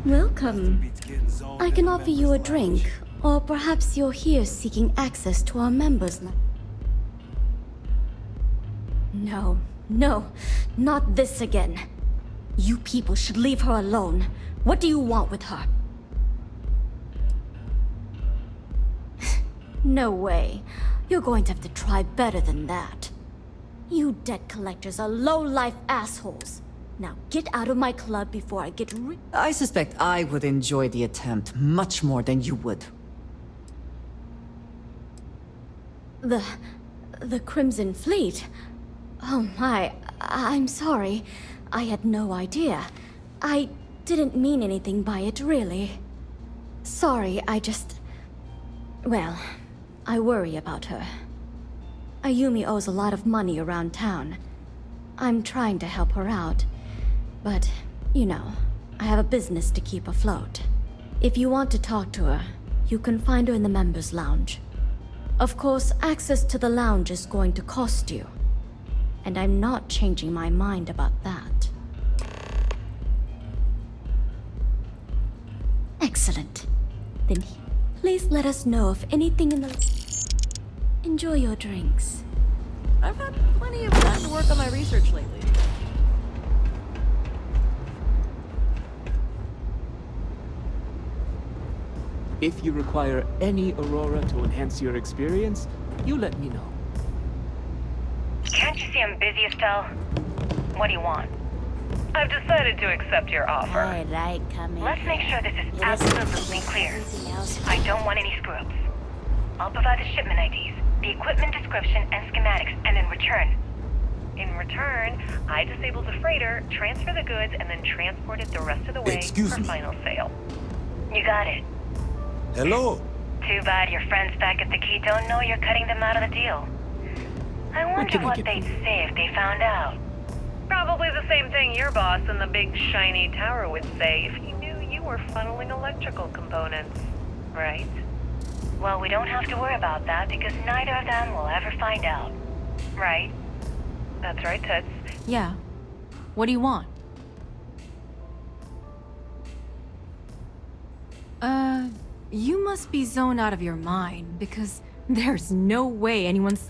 Welcome. I can offer you a drink, or perhaps you're here seeking access to our members' No, not this again. You people should leave her alone. What do you want with her? No way. You're going to have to try better than that. You debt collectors are low-life assholes. Now get out of my club before I get I suspect I would enjoy the attempt much more than you would. The Crimson Fleet? Oh my, I'm sorry. I had no idea. I didn't mean anything by it, really. Sorry, well, I worry about her. Ayumi owes a lot of money around town. I'm trying to help her out. But, you know, I have a business to keep afloat. If you want to talk to her, you can find her in the members' lounge. Of course, access to the lounge is going to cost you. And I'm not changing my mind about that. Excellent. Then please let us know if anything in the... Enjoy your drinks. I've had plenty of time to work on my research lately. If you require any Aurora to enhance your experience, you let me know. Can't you see I'm busy, Estelle? What do you want? I've decided to accept your offer. Alright, come in. Let's make sure this is absolutely clear. I don't want any screw-ups. I'll provide the shipment IDs, the equipment description, and schematics, and in return, I disable the freighter, transfer the goods, and then transport it the rest of the way for final sale. You got it. Hello? Too bad your friends back at the Key don't know you're cutting them out of the deal. I wonder what they'd say if they found out. Probably the same thing your boss in the big shiny tower would say if he knew you were funneling electrical components, right? Well, we don't have to worry about that because neither of them will ever find out. Right? That's right, Toots. Yeah. What do you want? You must be zoned out of your mind, because there's no way anyone's...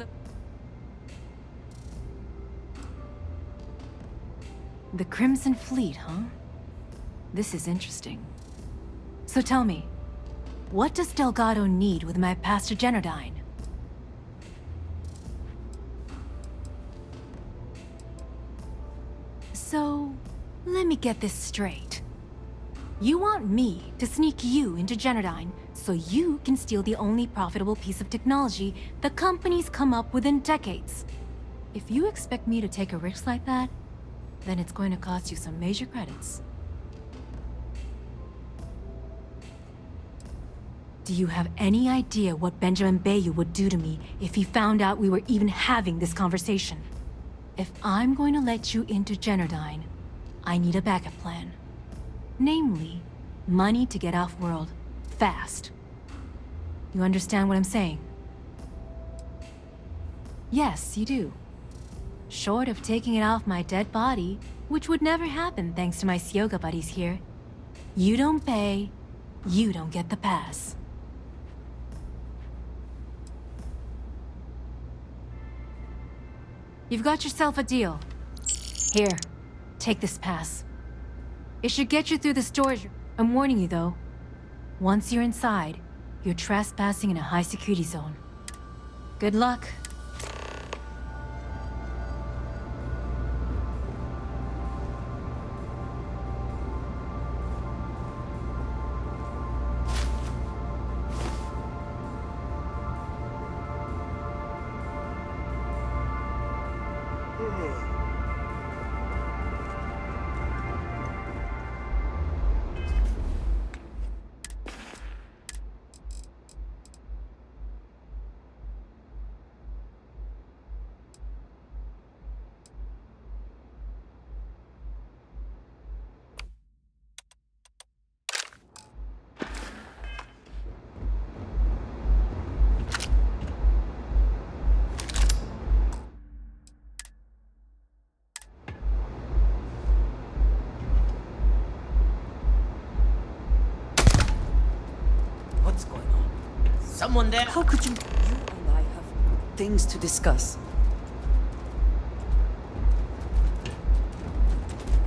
The Crimson Fleet, huh? This is interesting. So tell me, what does Delgado need with my Pastor Generdyne? So, let me get this straight. You want me to sneak you into Generdyne so you can steal the only profitable piece of technology the company's come up with in decades. If you expect me to take a risk like that, then it's going to cost you some major credits. Do you have any idea what Benjamin Bayou would do to me if he found out we were even having this conversation? If I'm going to let you into Generdyne, I need a backup plan. Namely, money to get off-world, fast. You understand what I'm saying? Yes, you do. Short of taking it off my dead body, which would never happen thanks to my Syoga buddies here. You don't pay, you don't get the pass. You've got yourself a deal. Here, take this pass. It should get you through the storage. I'm warning you though. Once you're inside, you're trespassing in a high-security zone. Good luck. Someone there? How could you? You and I have things to discuss.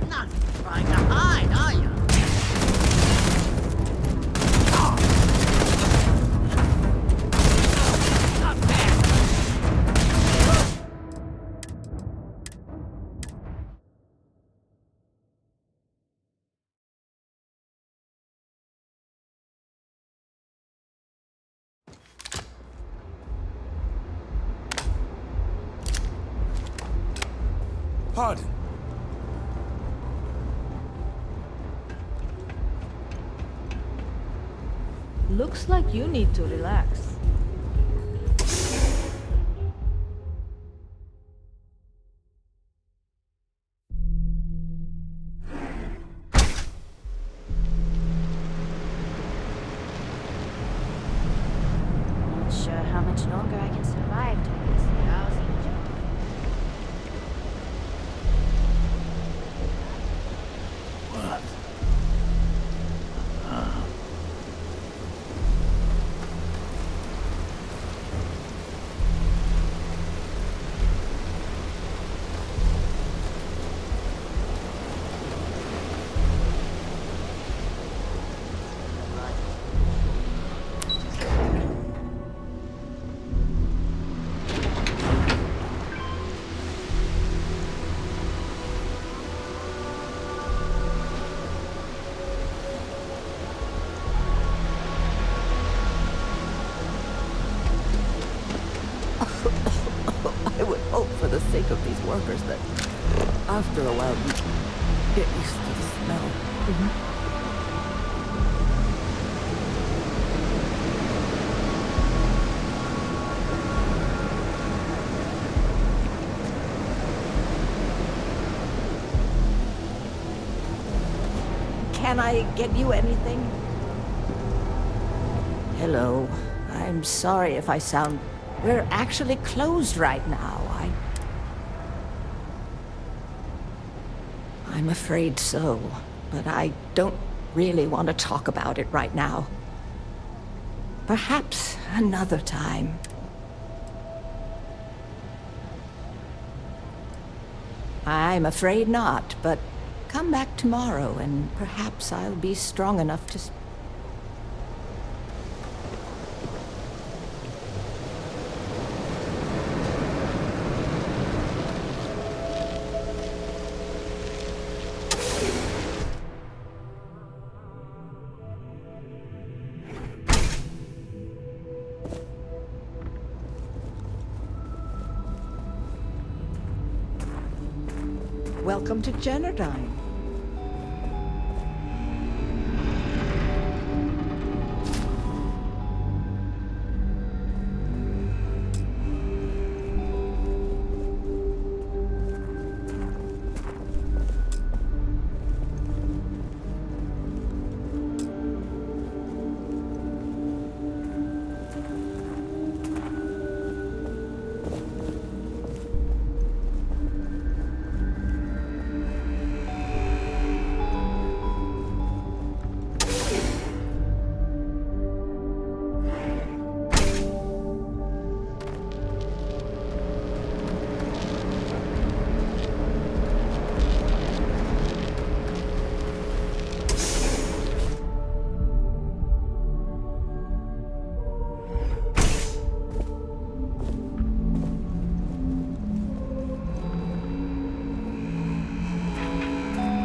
Not trying to hide, are you? Not bad. Pardon. Looks like you need to relax. Not sure how much longer I can survive doing this lousy job. What? I would hope for the sake of these workers that after a while you get used to the smell. Can I get you anything? Hello. I'm sorry if I sound... We're actually closed right now. I'm afraid so, but I don't really want to talk about it right now. Perhaps another time. I'm afraid not, but come back tomorrow and perhaps I'll be strong enough to... Welcome to Generdyne.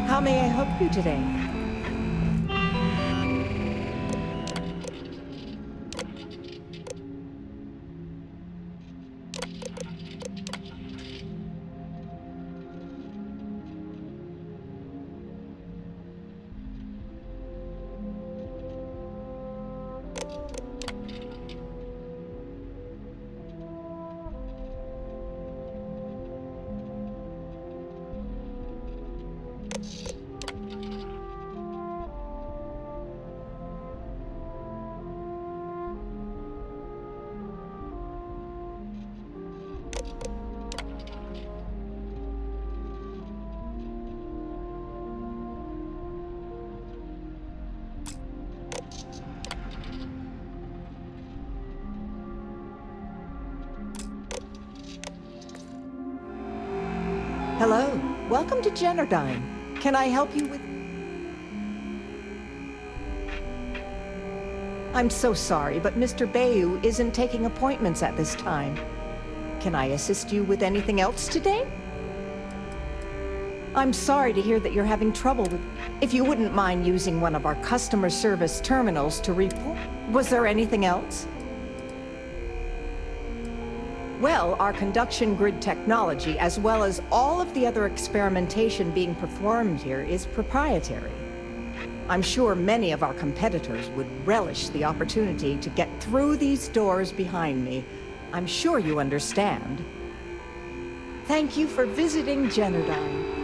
How may I help you today? Hello. Welcome to Generdyne. Can I help you with... I'm so sorry, but Mr. Bayou isn't taking appointments at this time. Can I assist you with anything else today? I'm sorry to hear that you're having trouble with... If you wouldn't mind using one of our customer service terminals to report... Was there anything else? Well, our conduction grid technology, as well as all of the other experimentation being performed here, is proprietary. I'm sure many of our competitors would relish the opportunity to get through these doors behind me. I'm sure you understand. Thank you for visiting Generdyne.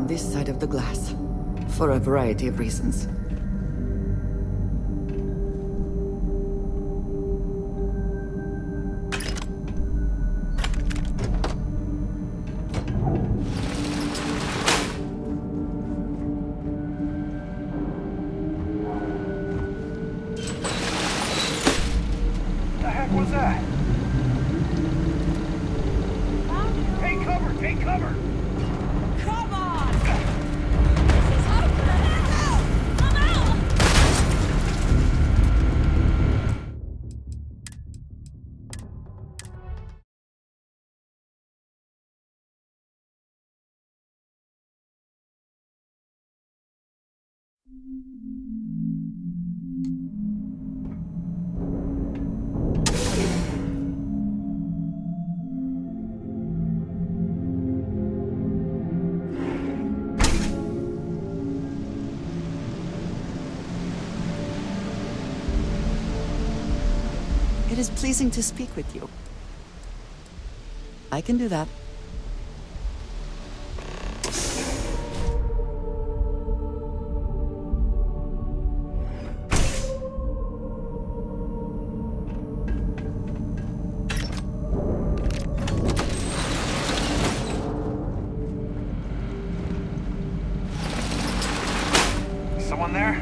This side of the glass, for a variety of reasons. The heck was that? Take cover! Take cover! It is pleasing to speak with you. I can do that. Someone there?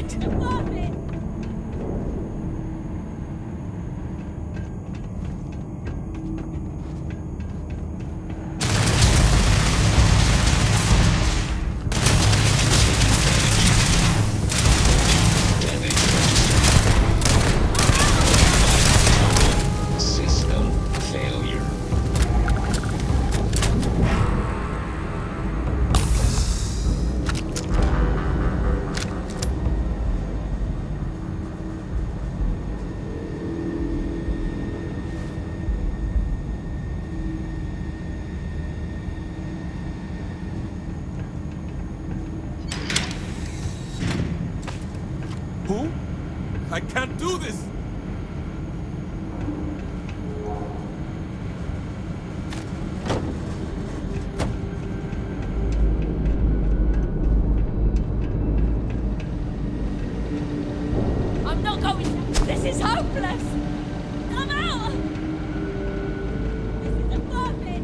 Wait! System failure. Who? I can't do this! I'm not going. This is hopeless. I'm out. This isn't worth it.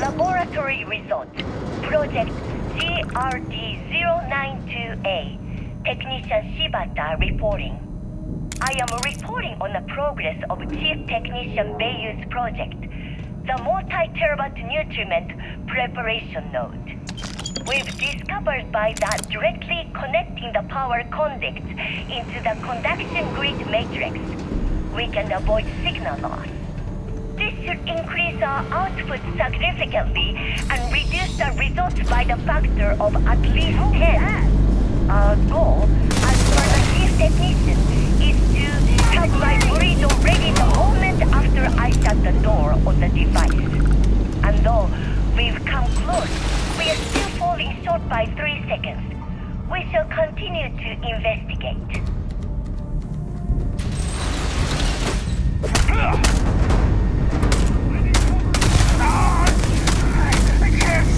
Laboratory results. Project GRD-092A. Technician Shibata reporting. I am reporting on the progress of Chief Technician Beiyu's project, the multi-terabyte nutriment preparation node. We've discovered by that directly connecting the power conducts into the conduction grid matrix, we can avoid signal loss. This should increase our output significantly and reduce the results by the factor of at least 10. Our goal, as per the chief technician, is to have my burrito ready the moment after I shut the door on the device. And though we've come close, we are still falling short by 3 seconds. We shall continue to investigate. I can't see!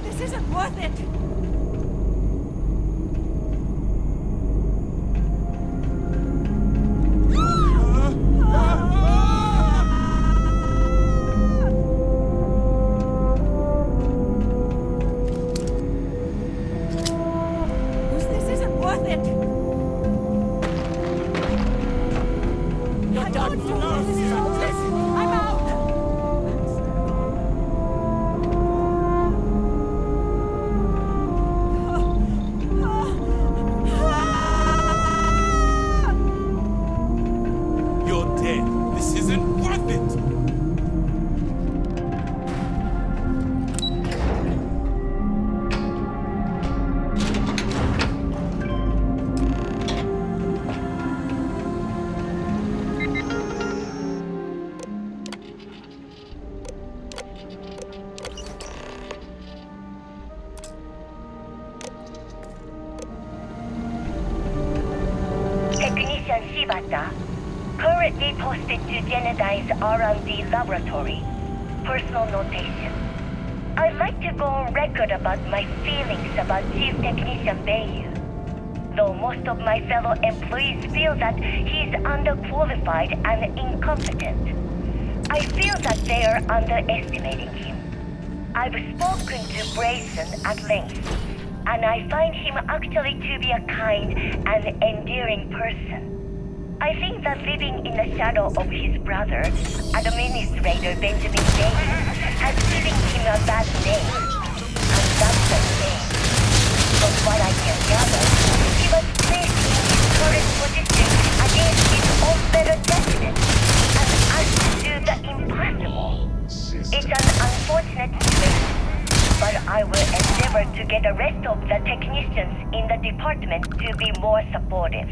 This isn't worth it. This isn't worth it. You're done for. This is hopeless. I'm out. You're dead. This isn't worth it! Technician Shibata, Currently posted to Genodyne's R&D laboratory. Personal notation. I'd like to go on record about my feelings about Chief Technician Bayou. Though most of my fellow employees feel that he's underqualified and incompetent, I feel that they are underestimating him. I've spoken to Brayson at length, and I find him actually to be a kind and endearing person. I think that living in the shadow of his brother, Administrator Benjamin Bayou, has given him a bad name, and that's a shame. From what I can gather, he was placed in his current position against his own better judgment, and asked to do the impossible. It's an unfortunate situation, but I will endeavor to get the rest of the technicians in the department to be more supportive.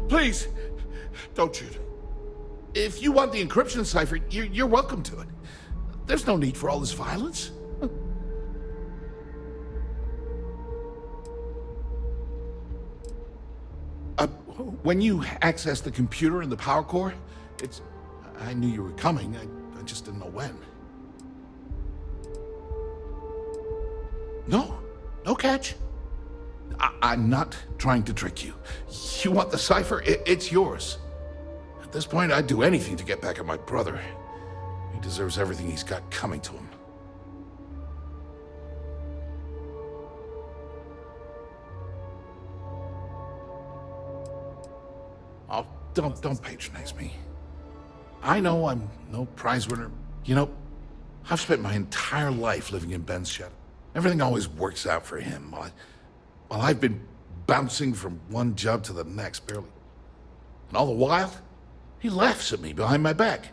Please, don't shoot. If you want the encryption cipher, you're welcome to it. There's no need for all this violence. When you access the computer in the power core, I knew you were coming, I just didn't know when. No catch. I'm not trying to trick you. You want the cipher? It's yours. At this point, I'd do anything to get back at my brother. He deserves everything he's got coming to him. Oh, don't patronize me. I know I'm no prize winner. You know, I've spent my entire life living in Ben's shadow. Everything always works out for him. While I've been bouncing from one job to the next, barely. And all the while, he laughs at me behind my back.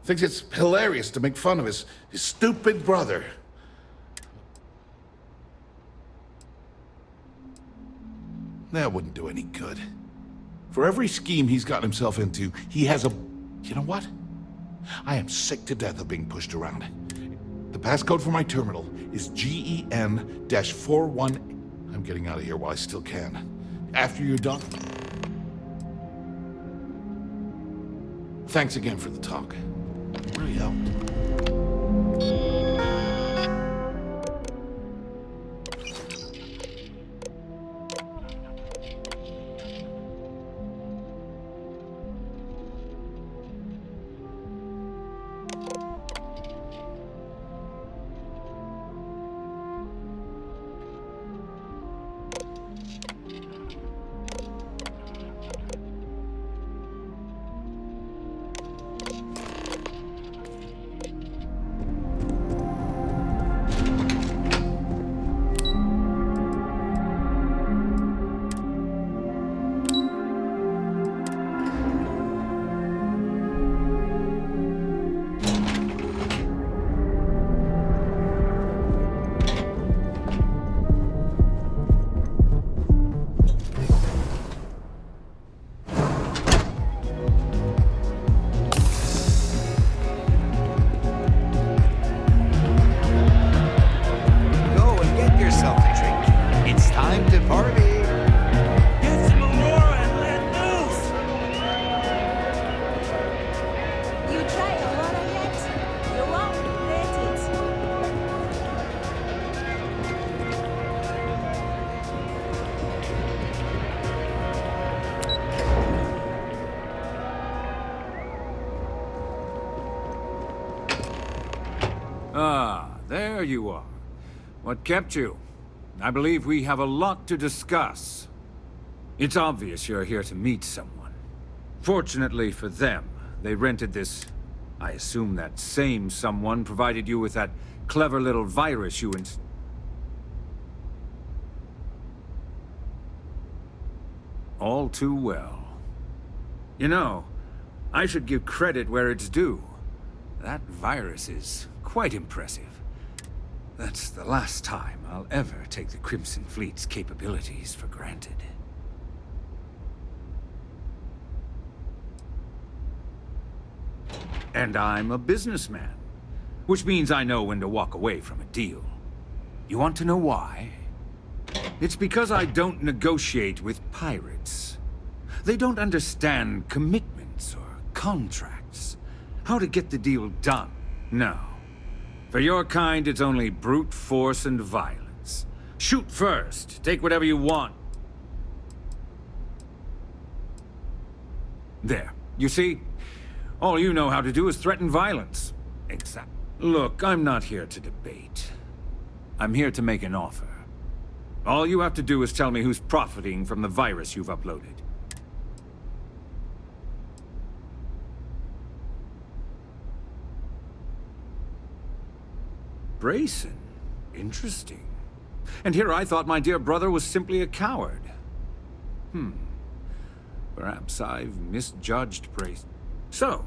Thinks it's hilarious to make fun of his stupid brother. That wouldn't do any good. For every scheme he's gotten himself into, he has a... You know what? I am sick to death of being pushed around. The passcode for my terminal is GEN-41... I'm getting out of here while I still can. After you're done... Thanks again for the talk. It really helped. Ah, there you are. What kept you? I believe we have a lot to discuss. It's obvious you're here to meet someone. Fortunately for them, they rented this... I assume that same someone provided you with that clever little virus you all too well. You know, I should give credit where it's due. That virus is quite impressive. That's the last time I'll ever take the Crimson Fleet's capabilities for granted. And I'm a businessman, which means I know when to walk away from a deal. You want to know why? It's because I don't negotiate with pirates. They don't understand commitments or contracts. How to get the deal done. No. For your kind, it's only brute force and violence. Shoot first. Take whatever you want. There. You see? All you know how to do is threaten violence. Exactly. Look, I'm not here to debate. I'm here to make an offer. All you have to do is tell me who's profiting from the virus you've uploaded. Brayson? Interesting. And here I thought my dear brother was simply a coward. Perhaps I've misjudged Brayson. So,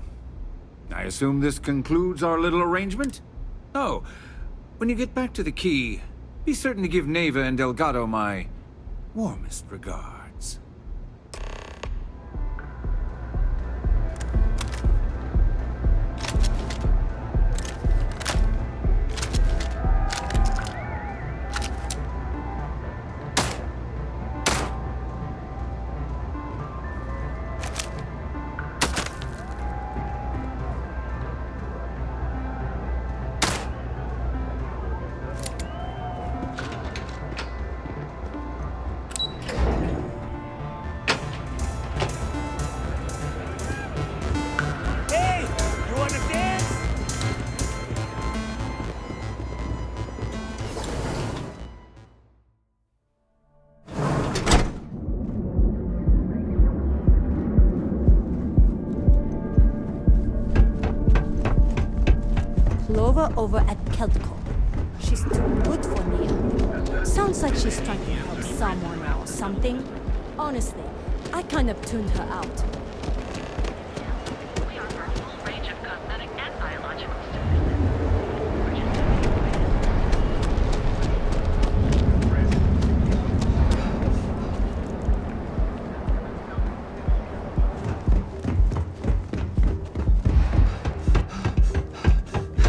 I assume this concludes our little arrangement? Oh, when you get back to the key, be certain to give Neva and Delgado my warmest regards. Over at Keltico. She's too good for Nia. Sounds like she's trying to help someone or something. Honestly, I kind of tuned her out. We offer a full range of cosmetic and biological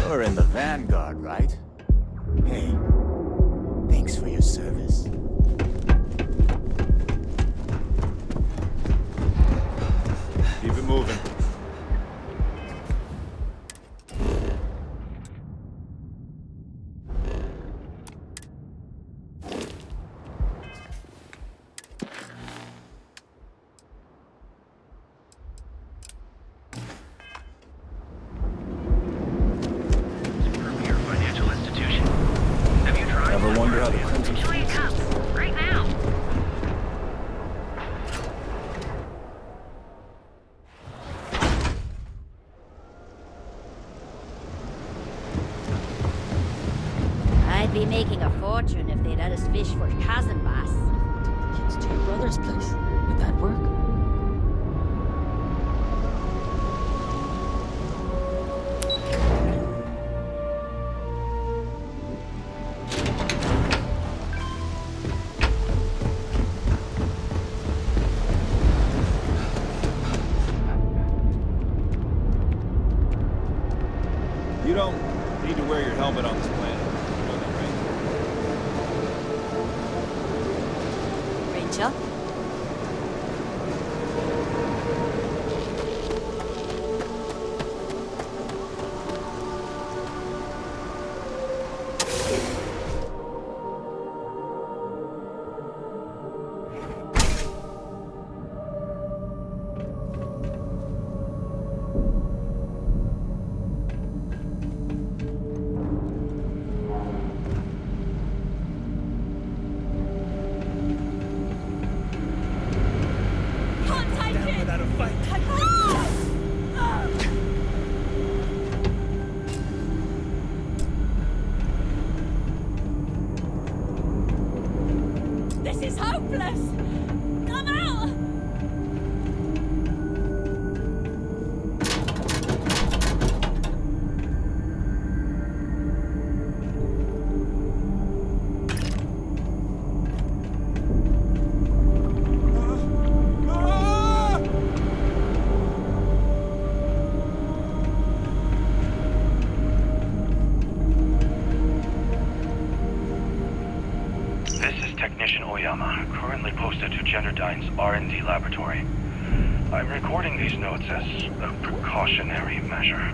You're in the Vanguard, right? Hey, thanks for your service. Keep it moving. I'd be making a fortune if they'd let us fish for cousin bass. It's to your brother's place. Would that work? You don't need to wear your helmet on this planet. Ranger? hopeless! Come out! R&D laboratory. I'm recording these notes as a precautionary measure.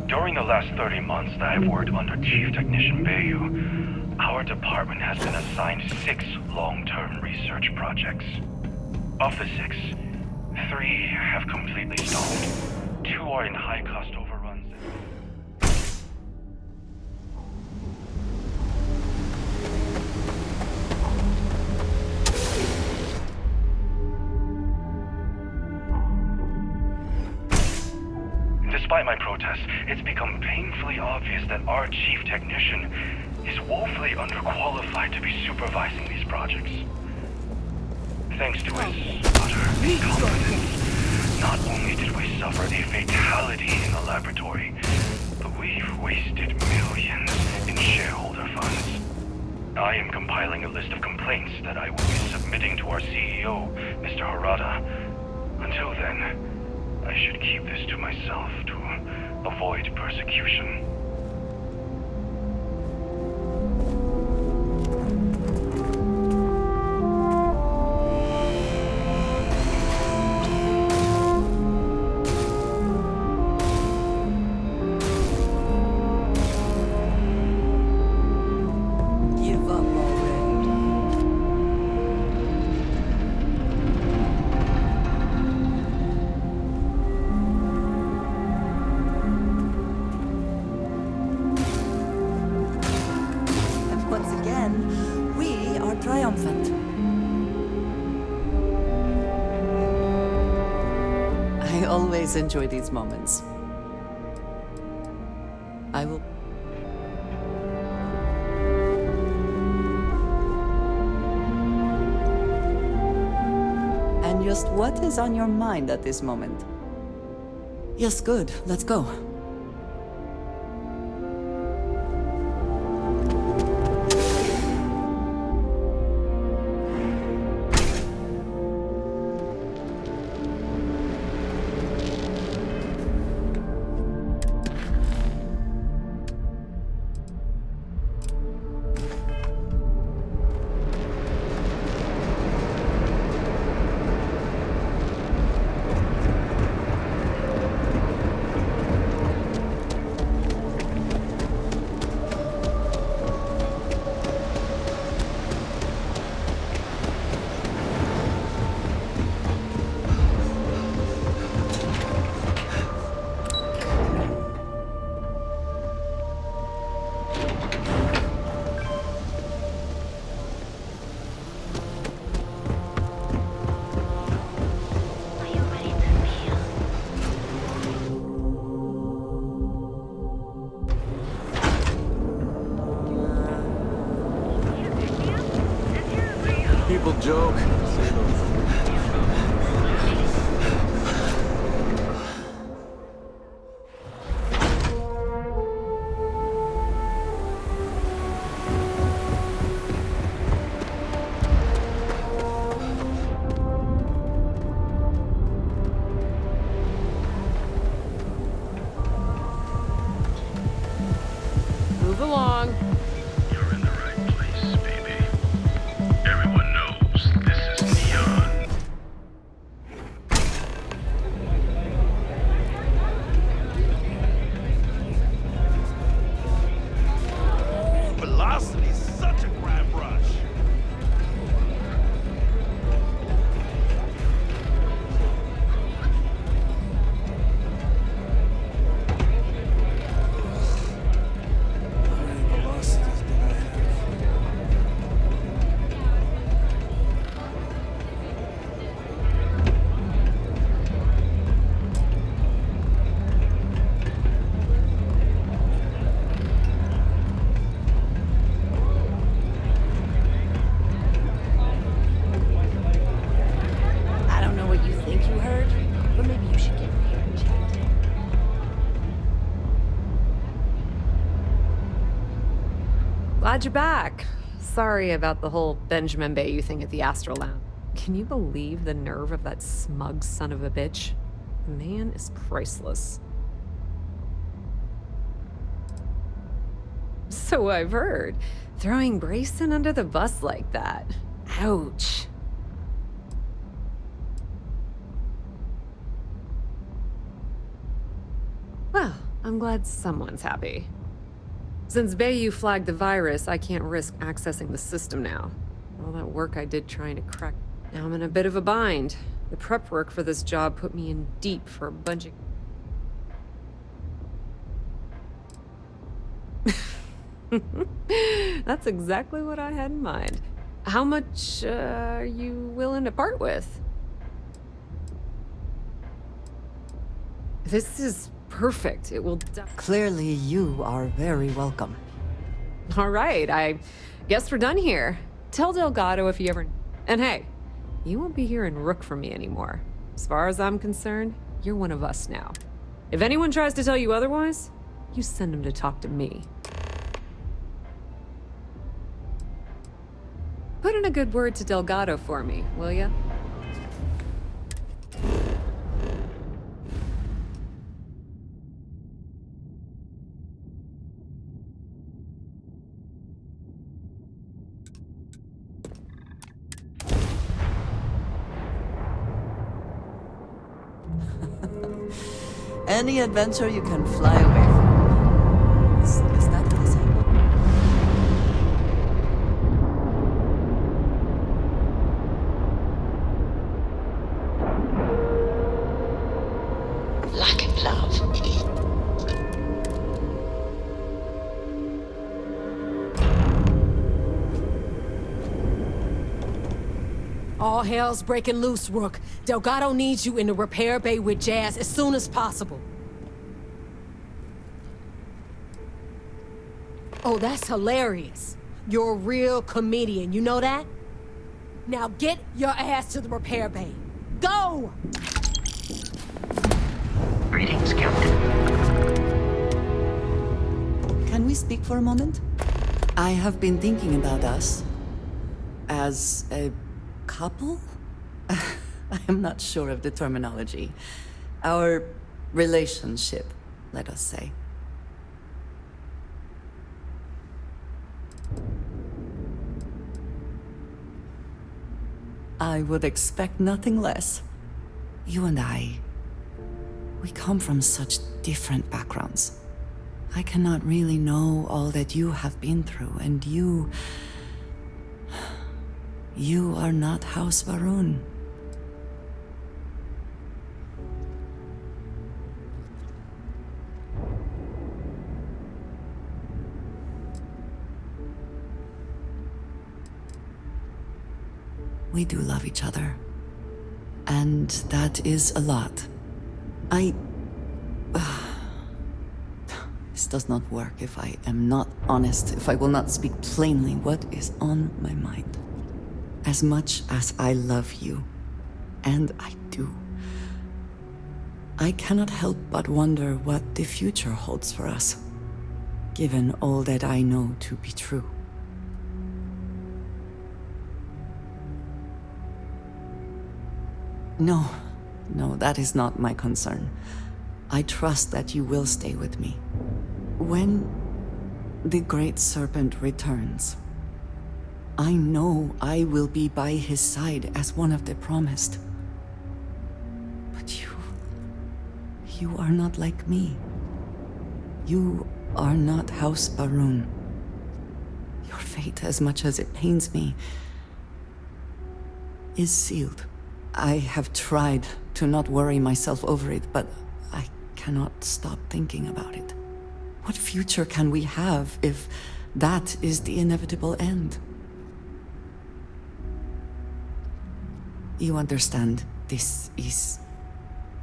During the last 30 months that I've worked under Chief Technician Bayu, our department has been assigned 6 long-term research projects. Of the 6, 3 have completely stalled. 2 are in high-cost overruns. Despite my protests, it's become painfully obvious that our chief technician is woefully underqualified to be supervising these projects. Thanks to his utter incompetence, not only did we suffer a fatality in the laboratory, but we've wasted millions in shareholder funds. I am compiling a list of complaints that I will be submitting to our CEO, Mr. Harada. Until then, I should keep this to myself to avoid persecution. Give up already. And once again, we are triumphant. I always enjoy these moments. I will... And just what is on your mind at this moment? Yes, good. Let's go. People joke. Move along. You're in the right place, baby. Everyone knows this is Neon. Velocity's such a crime rush. Glad you're back. Sorry about the whole Benjamin Bayou thing at the Astral Lounge. Can you believe the nerve of that smug son of a bitch? The man is priceless. So I've heard. Throwing Brayson under the bus like that. Ouch. Well, I'm glad someone's happy. Since Bayou flagged the virus, I can't risk accessing the system now. All that work I did trying to crack. Now I'm in a bit of a bind. The prep work for this job put me in deep for a bunch of... That's exactly what I had in mind. How much are you willing to part with? This is perfect. It will... Clearly, you are very welcome. All right, I guess we're done here. Tell Delgado if you ever... And hey, you won't be hearing Rook from me anymore. As far as I'm concerned, you're one of us now. If anyone tries to tell you otherwise, you send them to talk to me. Put in a good word to Delgado for me, will ya? Any adventure you can fly away from. Is that what I say? Lack of love. All hell's breaking loose, Rook. Delgado needs you in the repair bay with Jazz as soon as possible. Oh, that's hilarious. You're a real comedian, you know that? Now get your ass to the repair bay. Go! Greetings, Captain. Can we speak for a moment? I have been thinking about us as a couple? I am not sure of the terminology. Our relationship, let us say. I would expect nothing less. You and I, we come from such different backgrounds. I cannot really know all that you have been through, and you are not House Varun. We do love each other. And that is a lot. This does not work if I am not honest, if I will not speak plainly what is on my mind. As much as I love you, and I do, I cannot help but wonder what the future holds for us, given all that I know to be true. No, that is not my concern. I trust that you will stay with me. When the Great Serpent returns, I know I will be by his side as one of the promised. But you are not like me. You are not House Varun. Your fate, as much as it pains me, is sealed. I have tried to not worry myself over it, but I cannot stop thinking about it. What future can we have if that is the inevitable end? You understand, this is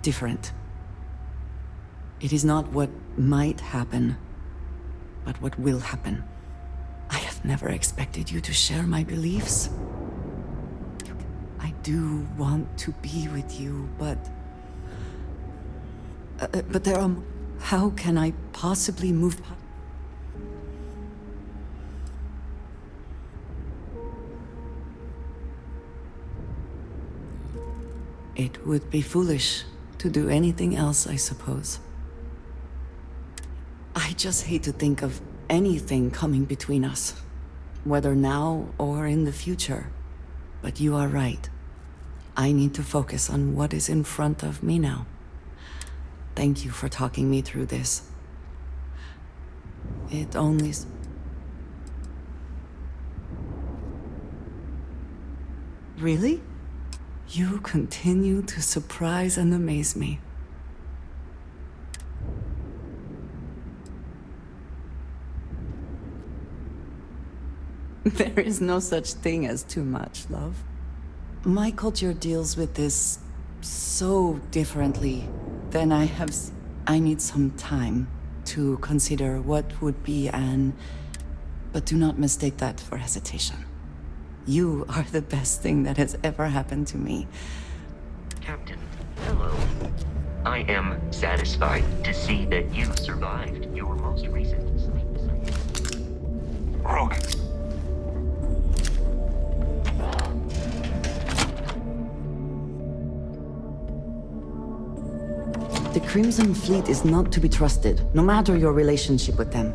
different. It is not what might happen, but what will happen. I have never expected you to share my beliefs. I do want to be with you, but there are... How can I possibly move... It would be foolish to do anything else, I suppose. I just hate to think of anything coming between us, whether now or in the future. But you are right. I need to focus on what is in front of me now. Thank you for talking me through this. It only... Really? You continue to surprise and amaze me. There is no such thing as too much, love. My culture deals with this so differently than I need some time to consider what would be but do not mistake that for hesitation. You are the best thing that has ever happened to me. Captain, hello. I am satisfied to see that you survived your most recent sleep cycle. Rook. The Crimson Fleet is not to be trusted, no matter your relationship with them.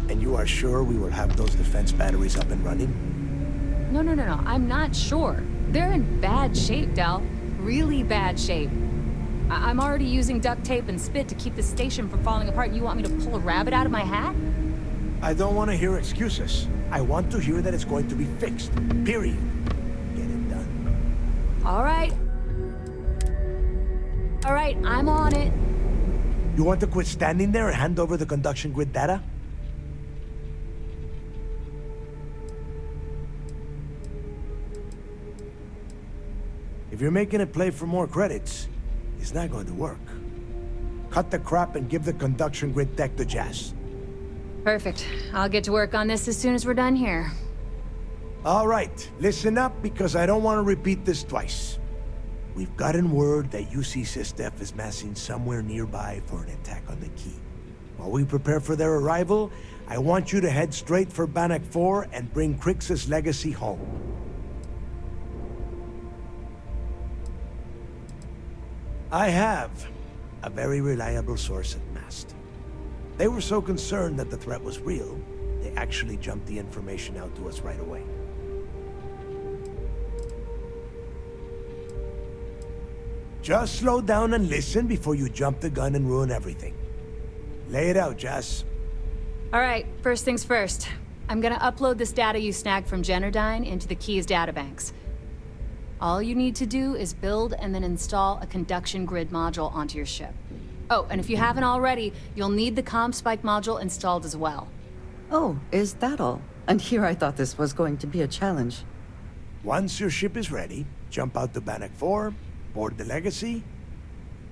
And you are sure we will have those defense batteries up and running? No. I'm not sure. They're in bad shape, Del. Really bad shape. I'm already using duct tape and spit to keep the station from falling apart, and you want me to pull a rabbit out of my hat? I don't want to hear excuses. I want to hear that it's going to be fixed. Period. Get it done. All right, I'm on it. You want to quit standing there and hand over the conduction grid data? If you're making a play for more credits, it's not going to work. Cut the crap and give the conduction grid tech to Jazz. Perfect. I'll get to work on this as soon as we're done here. All right, listen up because I don't want to repeat this twice. We've gotten word that UC SysDef is massing somewhere nearby for an attack on the key. While we prepare for their arrival, I want you to head straight for Bannock 4 and bring kryx's legacy home. I have a very reliable source at Mast. They were so concerned that the threat was real, they actually jumped the information out to us right away. Just slow down and listen before you jump the gun and ruin everything. Lay it out, Jess. All right, first things first. I'm gonna upload this data you snagged from Generdyne into the Key's databanks. All you need to do is build and then install a conduction grid module onto your ship. Oh, and if you haven't already, you'll need the comm spike module installed as well. Oh, is that all? And here I thought this was going to be a challenge. Once your ship is ready, jump out to Bannock 4, board the Legacy,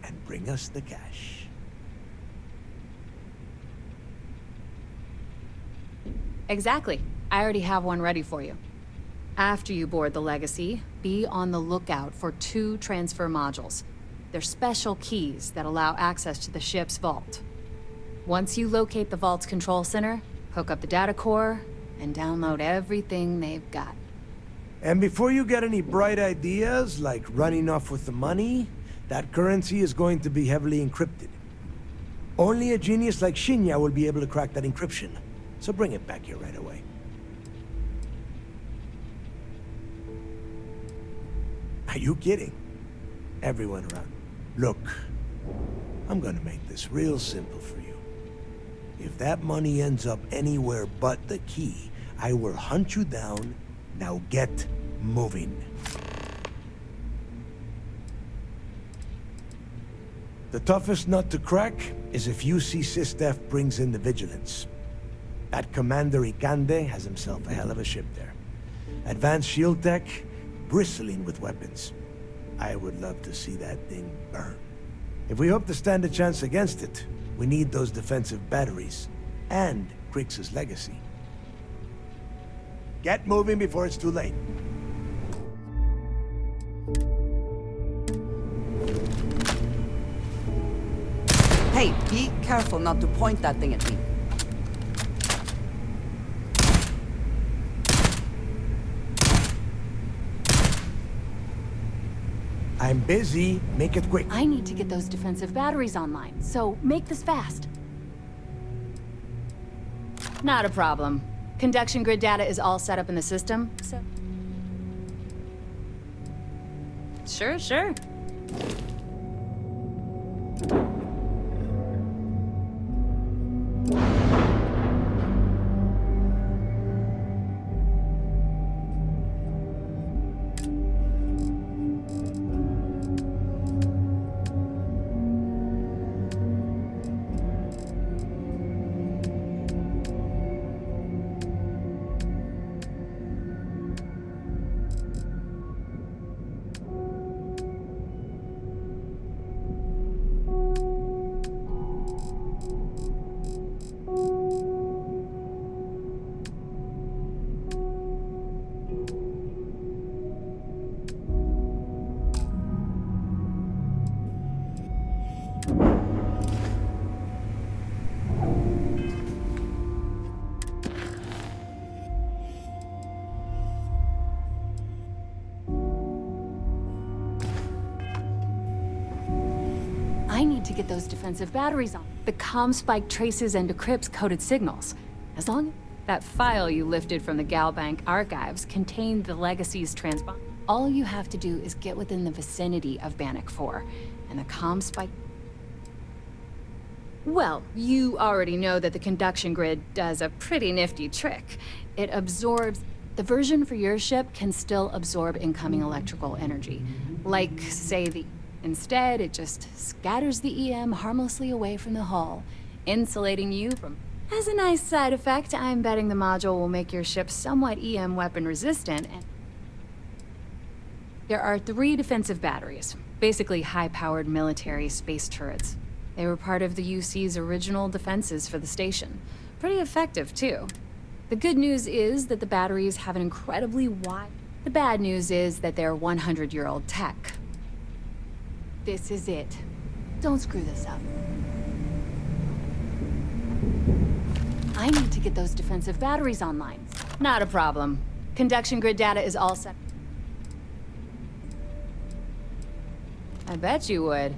and bring us the cash. Exactly. I already have one ready for you. After you board the Legacy, be on the lookout for 2 transfer modules. They're special keys that allow access to the ship's vault. Once you locate the vault's control center, hook up the data core, and download everything they've got. And before you get any bright ideas, like running off with the money, that currency is going to be heavily encrypted. Only a genius like Shinya will be able to crack that encryption, so bring it back here right away. Are you kidding? Everyone around. Look, I'm gonna make this real simple for you. If that money ends up anywhere but the key, I will hunt you down. Now get moving. The toughest nut to crack is if UC SysDef brings in the Vigilance. That Commander Ikande has himself a hell of a ship there. Advanced shield tech, bristling with weapons. I would love to see that thing burn. If we hope to stand a chance against it, we need those defensive batteries and kryx's legacy. Get moving before it's too late. Hey, be careful not to point that thing at me. I'm busy. Make it quick. I need to get those defensive batteries online, so make this fast. Not a problem. Conduction grid data is all set up in the system, so... Sure. I need to get those defensive batteries on. The comm spike traces and decrypts coded signals. As long as that file you lifted from the galbank archives contained the Legacy's transponder, all you have to do is get within the vicinity of Bannock 4, and the comm spike... Well, you already know that the conduction grid does a pretty nifty trick. It absorbs... The version for your ship can still absorb incoming electrical energy. Like, say, the... Instead, it just scatters the EM harmlessly away from the hull, insulating you from... As a nice side effect, I'm betting the module will make your ship somewhat EM weapon resistant, and... There are 3 defensive batteries, basically high-powered military space turrets. They were part of the UC's original defenses for the station. Pretty effective, too. The good news is that the batteries have an incredibly wide... The bad news is that they're 100-year-old tech. This is it. Don't screw this up. I need to get those defensive batteries online. Not a problem. Conduction grid data is all set. I bet you would.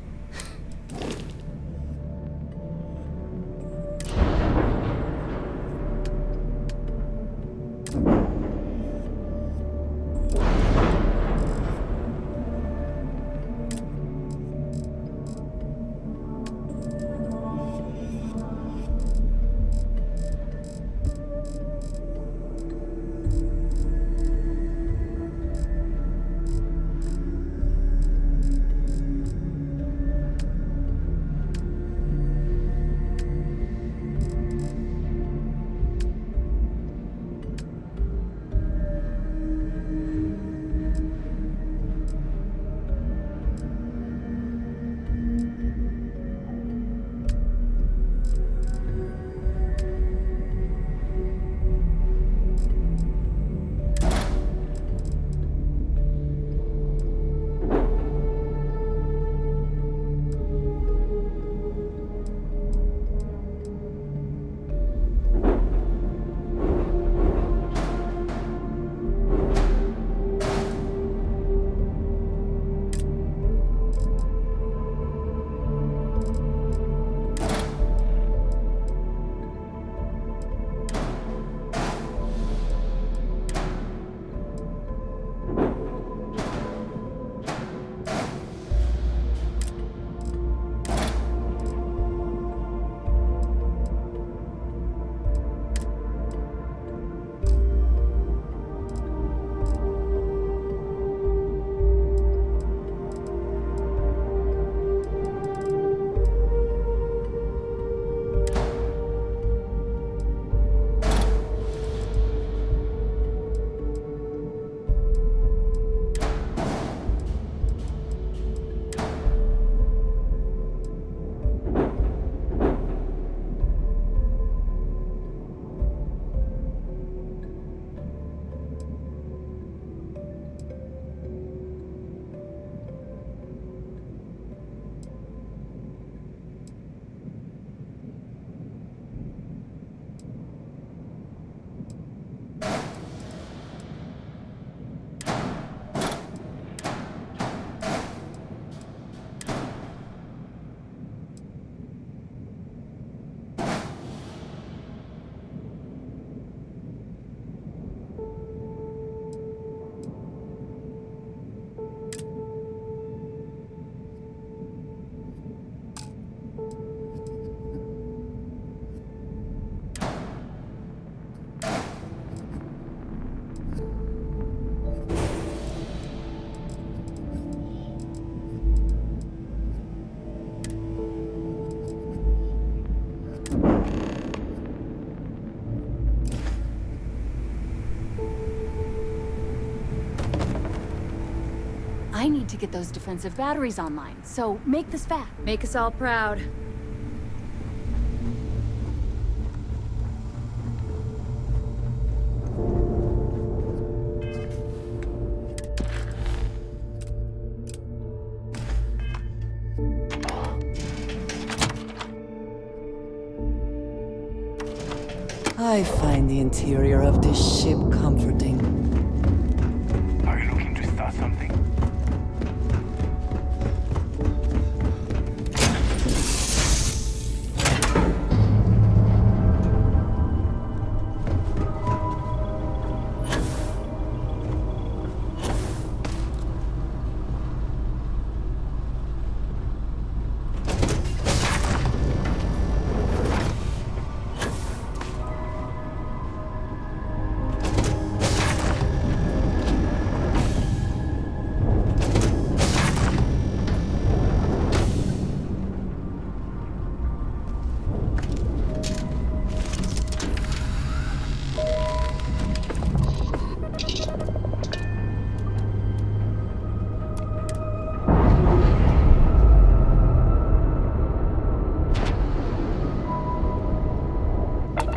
I need to get those defensive batteries online, so make this fast. Make us all proud. I find the interior of this ship comforting. Are you looking to start something?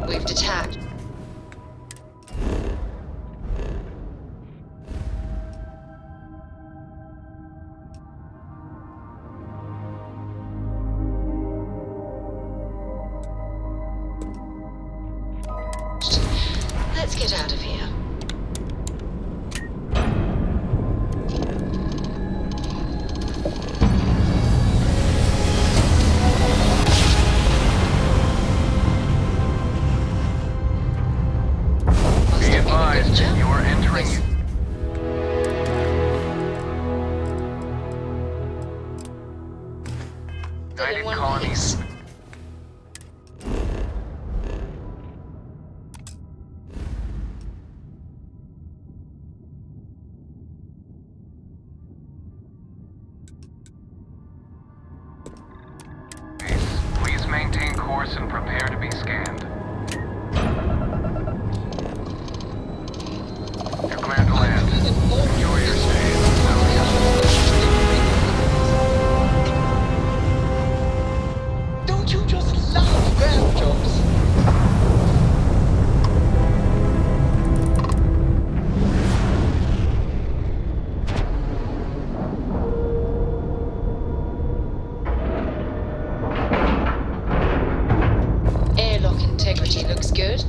We've detached. Let's get out of here. Be advised, you are entering. United Colonies. Please maintain course and prepare to be scanned. You're cleared to land. Enjoy your stay in the Don't you just love grand jobs? Airlock integrity looks good.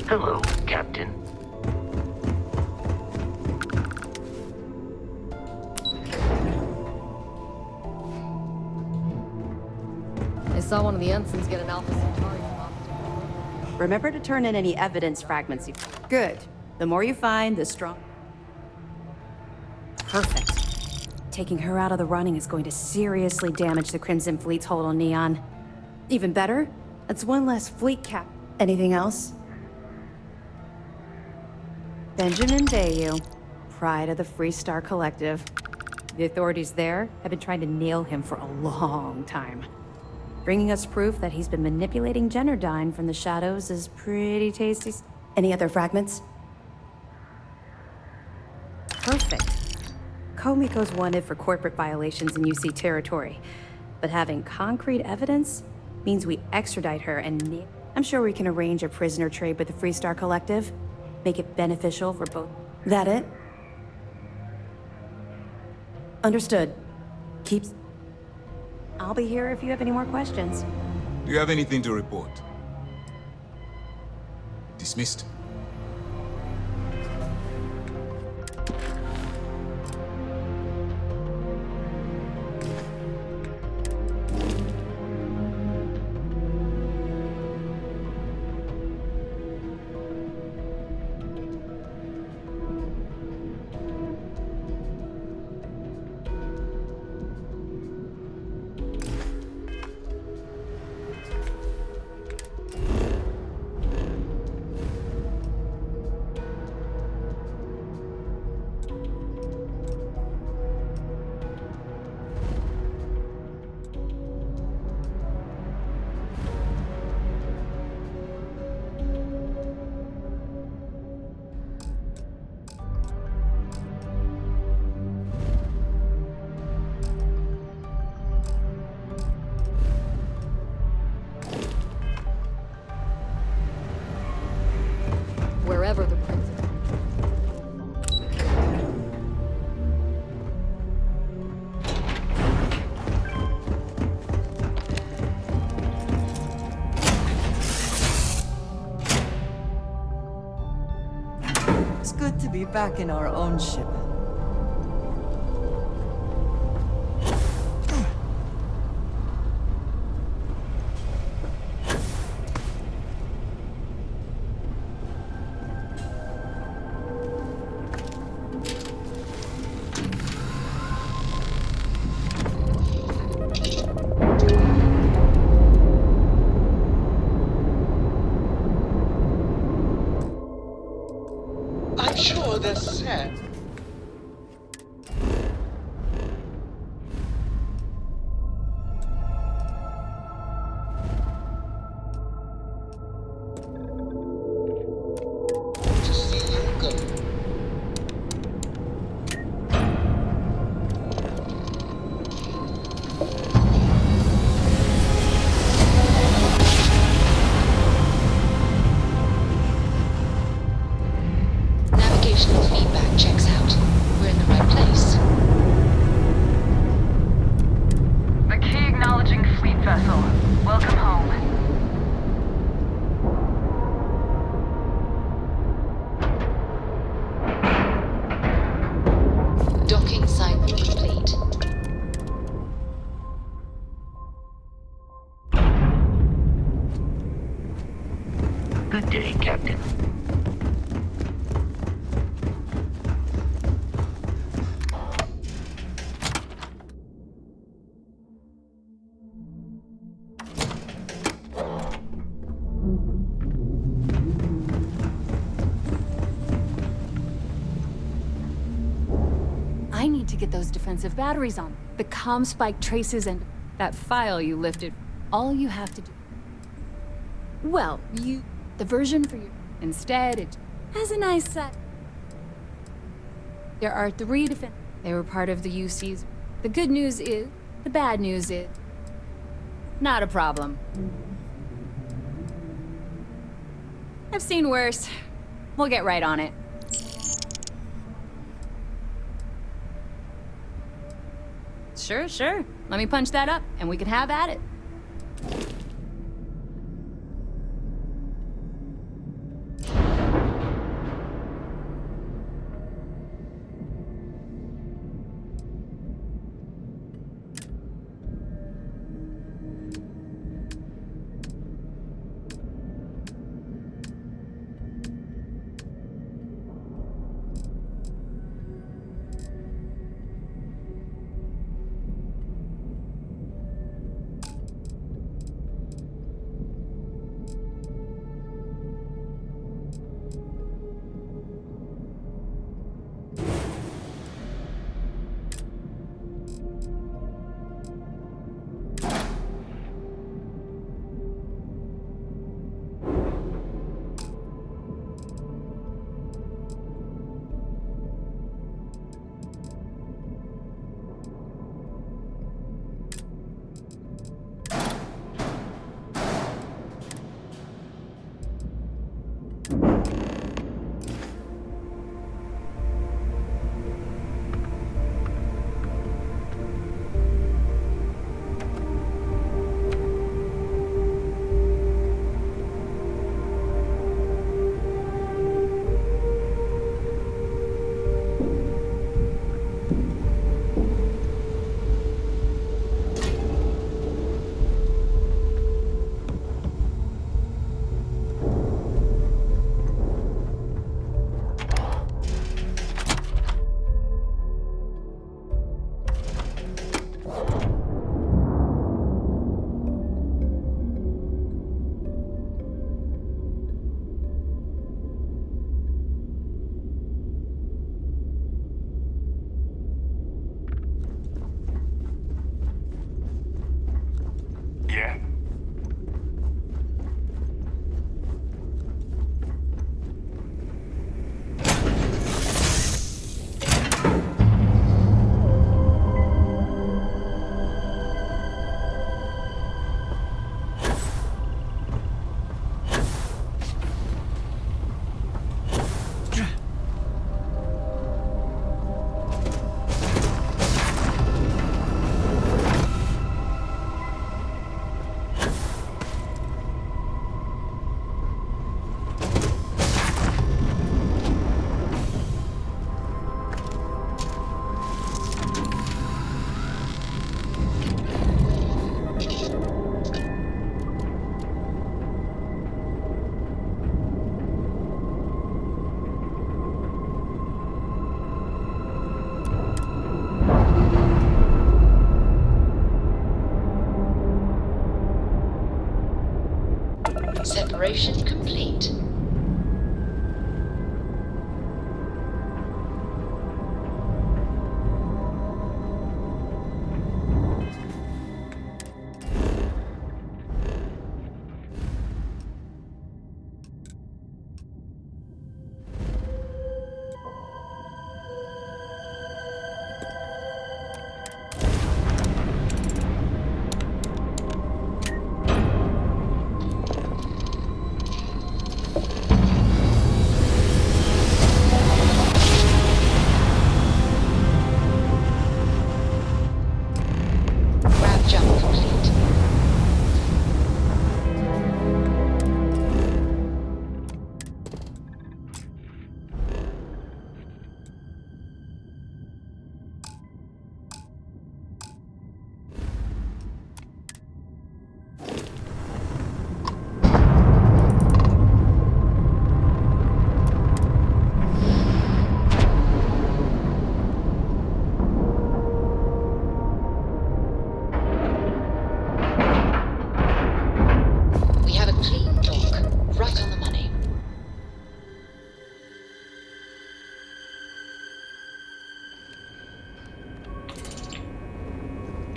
Hello, Captain. I saw one of the ensigns get an Alpha Centauri from off. Remember to turn in any evidence fragments you... Good. The more you find, the strong... Perfect. Taking her out of the running is going to seriously damage the Crimson Fleet's hold on Neon. Even better, that's one less fleet cap. Anything else? Benjamin Bayou, pride of the Free Star Collective. The authorities there have been trying to nail him for a long time. Bringing us proof that he's been manipulating Generdyne from the shadows is pretty tasty. Any other fragments? Perfect. Komiko's wanted for corporate violations in UC territory, but having concrete evidence means we extradite her and I'm sure we can arrange a prisoner trade with the Free Star Collective. Make it beneficial for both. That it? Understood. Keeps... I'll be here if you have any more questions. Do you have anything to report? Dismissed. whatever the principle. It's good to be back in our own ship. I'm sure they're sad. To see you go. Navigational feedback checks out. We're in the right place. The key acknowledging fleet vessel. Welcome home. Docking cycle complete. Good day, Captain. I need to get those defensive batteries on. The comm spike traces and that file you lifted. All you have to do. Well, the version for you. Instead, it has a nice set. There are 3 defense. They were part of the UC's. The good news is, the bad news is, not a problem. I've seen worse. We'll get right on it. Sure. Let me punch that up, and we can have at it. Operation complete.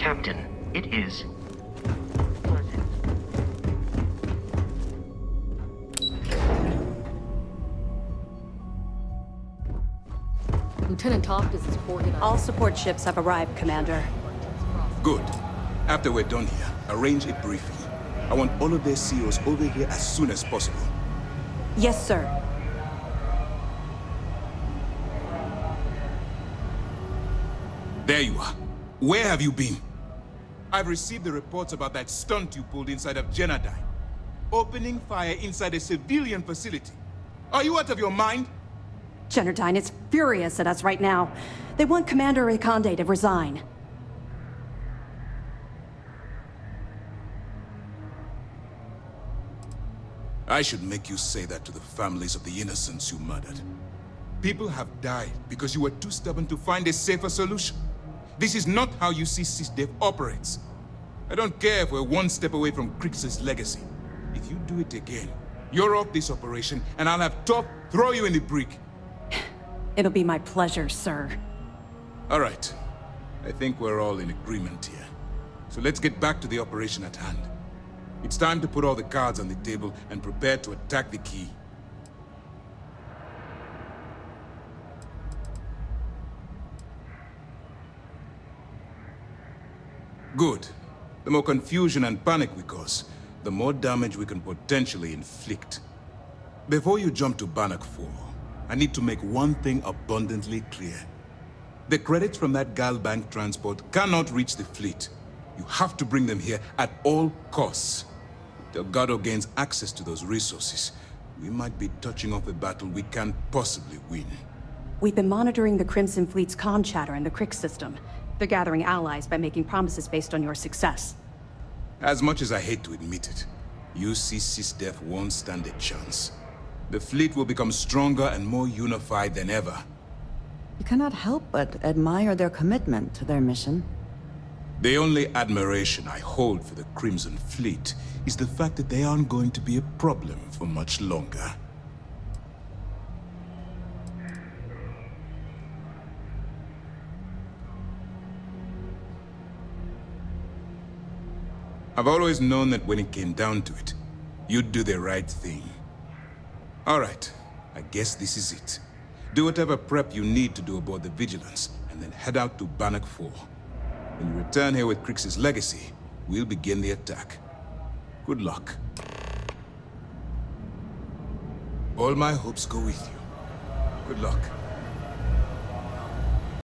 Captain, it is... Lieutenant Toft is organized. All support ships have arrived, Commander. Good. After we're done here, arrange a briefing. I want all of their CEOs over here as soon as possible. Yes, sir. There you are. Where have you been? I've received the reports about that stunt you pulled inside of Genodyne. Opening fire inside a civilian facility. Are you out of your mind? Genodyne is furious at us right now. They want Commander Ikonde to resign. I should make you say that to the families of the innocents you murdered. People have died because you were too stubborn to find a safer solution. This is not how you see SysDev operates. I don't care if we're one step away from kryx's legacy. If you do it again, you're off this operation, and I'll have Top throw you in the brig. It'll be my pleasure, sir. All right. I think we're all in agreement here. So let's get back to the operation at hand. It's time to put all the cards on the table and prepare to attack the key. Good. The more confusion and panic we cause, the more damage we can potentially inflict. Before you jump to Bannock 4, I need to make one thing abundantly clear. The credits from that galbank transport cannot reach the fleet. You have to bring them here at all costs. If Delgado gains access to those resources, we might be touching off a battle we can't possibly win. We've been monitoring the Crimson Fleet's comm chatter and the kryx system. They're gathering allies by making promises based on your success. As much as I hate to admit it, UC SysDev won't stand a chance. The fleet will become stronger and more unified than ever. You cannot help but admire their commitment to their mission. The only admiration I hold for the Crimson Fleet is the fact that they aren't going to be a problem for much longer. I've always known that when it came down to it, you'd do the right thing. All right, I guess this is it. Do whatever prep you need to do aboard the Vigilance, and then head out to Bannock 4. When you return here with kryx's legacy, we'll begin the attack. Good luck. All my hopes go with you. Good luck.